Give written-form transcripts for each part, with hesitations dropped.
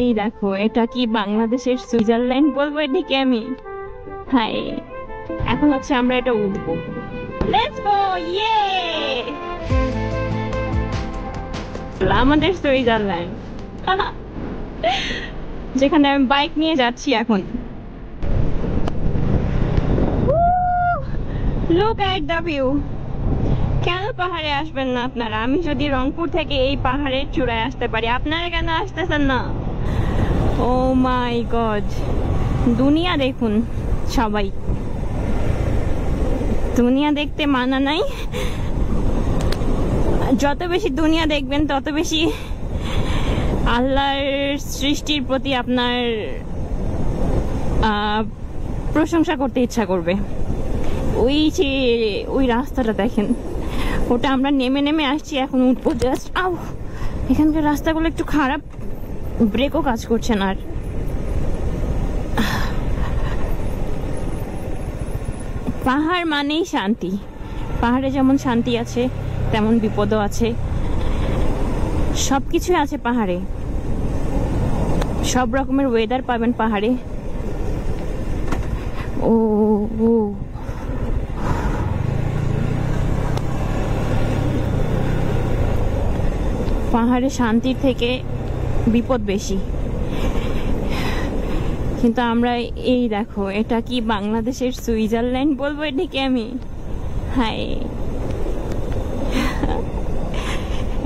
এই দেখো, এটা কি বাংলাদেশের সুইজারল্যান্ড বলবো এদিকে আমি? হাই, এখন হচ্ছে আমরা এটা উঠবো। লেটস গো, ইয়ে! আমাদের সুইজারল্যান্ড, যেখানে আমি বাইক নিয়ে যাচ্ছি এখন। Look at the view. কেন পাহাড়ে আসবেন না আপনারা? আমি যদি রংপুর থেকে এই পাহাড়ের চূড়ায় আসতে পারি, আপনারা কেন আসতেছেন না? ও মাই গড, দুনিয়া দেখুন সবাই। দুনিয়া দেখতে মানা নাই। যত বেশি দুনিয়া দেখবেন তত বেশি আল্লাহর সৃষ্টির প্রতি আপনার প্রশংসা করতে ইচ্ছা করবে। ওই যে ওই রাস্তাটা দেখেন, ওটা আমরা নেমে নেমে আসছি, এখন উঠবো জাস্ট। আউ, এখানকার রাস্তাগুলো একটু খারাপ, ব্রেকও কাজ করছে না। আর পাহাড় মানেই শান্তি। পাহাড়ে যেমন শান্তি আছে তেমন বিপদও আছে। সবকিছুই আছে পাহাড়ে, সব রকমের ওয়েদার পাবেন পাহাড়ে। ও ও, পাহাড়ে শান্তির থেকে বিপদ বেশি। কিন্তু আমরা এই দেখো, এটা কি বাংলাদেশের সুইজারল্যান্ড বলবো এদিকে আমি? হাই,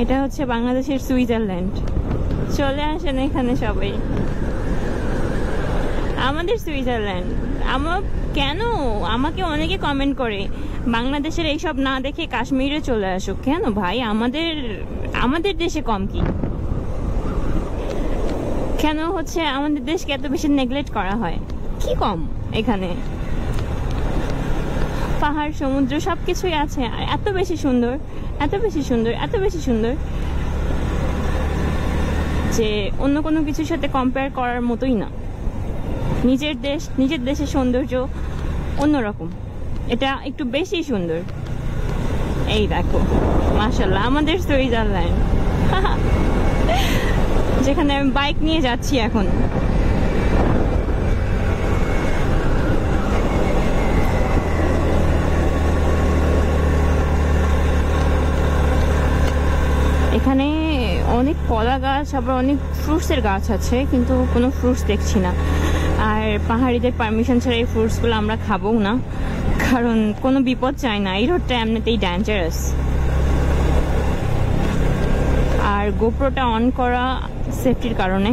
এটা হচ্ছে বাংলাদেশের সুইজারল্যান্ড। চলে আসেন এখানে সবাই, আমাদের সুইজারল্যান্ড। কেন আমাকে অনেকে কমেন্ট করে বাংলাদেশের এইসব না দেখে কাশ্মীরে চলে আসো। কেন ভাই, আমাদের দেশে কম কি? কেন হচ্ছে আমাদের দেশকে এত বেশি নেগলেক্ট করা হয়? কি কম এখানে? পাহাড়, সমুদ্র সবকিছুই আছে, আর এত বেশি সুন্দর, এত বেশি সুন্দর, এত বেশি সুন্দর যে অন্য কোনো কিছুর সাথে কম্পেয়ার করার মতোই না। নিজের দেশ, নিজের দেশের সৌন্দর্য অন্যরকম, এটা একটু বেশি সুন্দর। এই দেখো, মাশাআল্লাহ, আমাদের সুইজারল্যান্ড, যেখানে আমি বাইক নিয়ে যাচ্ছি এখন। এখানে অনেক কলা গাছ, আবার অনেক ফ্রুটসের গাছ আছে, কিন্তু কোনো ফ্রুটস দেখছি না। আর পাহাড়িদের পারমিশন ছাড়া এই ফ্রুটসগুলো আমরা খাবো না, কারণ কোনো বিপদ চাই না। এই রোডটা এমনিতেই ডেঞ্জারাস। আর গোপ্রোটা অন করা সেফটির কারণে।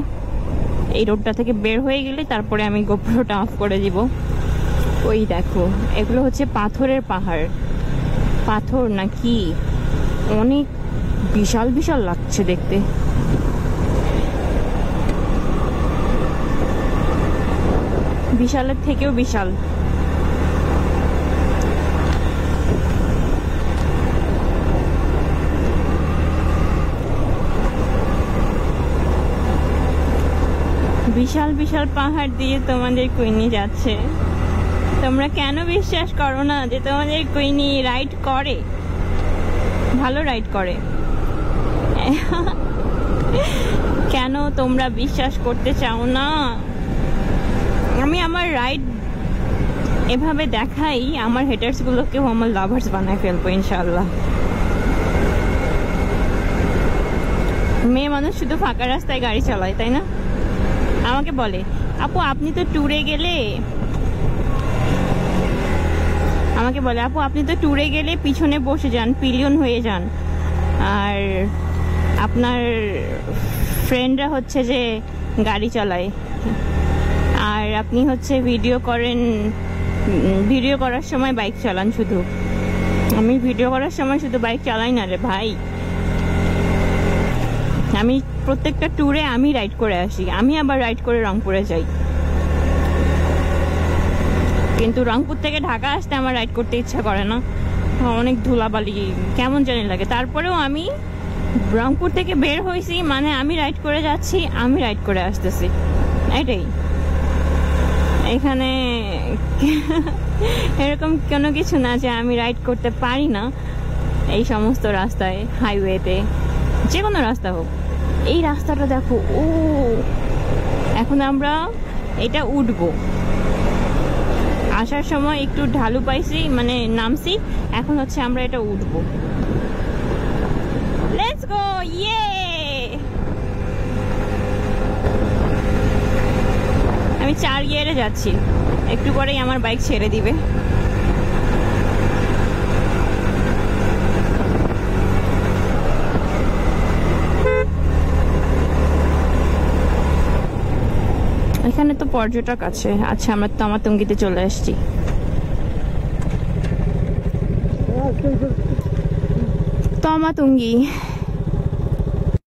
এই রোডটা থেকে বের হয়ে গেলে তারপরে আমি গোপ্রোটা অফ করে দিব। ওই দেখো, এগুলো হচ্ছে পাথরের পাহাড়। পাথর নাকি অনেক বিশাল বিশাল লাগছে দেখতে। বিশালের থেকেও বিশাল। বিশাল বিশাল পাহাড় দিয়ে তোমাদের কুইনি যাচ্ছে। তোমরা কেন বিশ্বাস করো না যে তোমাদের কুইনি রাইড করে? ভালো রাইড করে। কেন তোমরা বিশ্বাস করতে চাও না? আমি আমার রাইড এভাবে দেখাই, আমার হেটার্স গুলোকেও আমার লাভার্স বানায় ফেলবো ইনশাআল্লাহ। মেয়ে মানুষ শুধু ফাঁকা রাস্তায় গাড়ি চালায়, তাই না? আমাকে বলে, আপু আপনি তো ট্যুরে গেলে, আমাকে বলে আপু আপনি তো ট্যুরে গেলে পিছনে বসে যান, পিলিয়ন হয়ে যান, আর আপনার ফ্রেন্ডরা হচ্ছে যে গাড়ি চালায়, আর আপনি হচ্ছে ভিডিও করেন, ভিডিও করার সময় বাইক চালান শুধু। আমি ভিডিও করার সময় শুধু বাইক চালাই না রে ভাই, আমি প্রত্যেকটা ট্যুরে আমি রাইড করে আসি। আমি আবার রাইড করে রংপুরে যাই, কিন্তু রংপুর থেকে ঢাকা আসতে আমার রাইড করতে ইচ্ছা করে না, অনেক ধুলাবালি কেমন জানি লাগে। তারপরেও আমি রংপুর থেকে বের হয়েছি মানে আমি রাইড করে যাচ্ছি, আমি রাইড করে আসতেছি, এটাই। এখানে এরকম কোনো কিছু না যে আমি রাইড করতে পারি না এই সমস্ত রাস্তায়, হাইওয়েতে, যে কোনো রাস্তা হোক। এই রাস্তাটা দেখো, ও এখন আমরা এটা উঠবো। আসার সময় একটু ঢালু পাইছি, মানে নামছি, এখন হচ্ছে আমরা এটা উঠবো। লেটস গো, ইয়ে। আমি 4 গিয়ারে যাচ্ছি, একটু পরেই আমার বাইক ছেড়ে দিবে। এখানে তো পর্যটক আছে। আচ্ছা, আমরা তমাতঙ্গিতে চলে আসছি। তমাতঙ্গি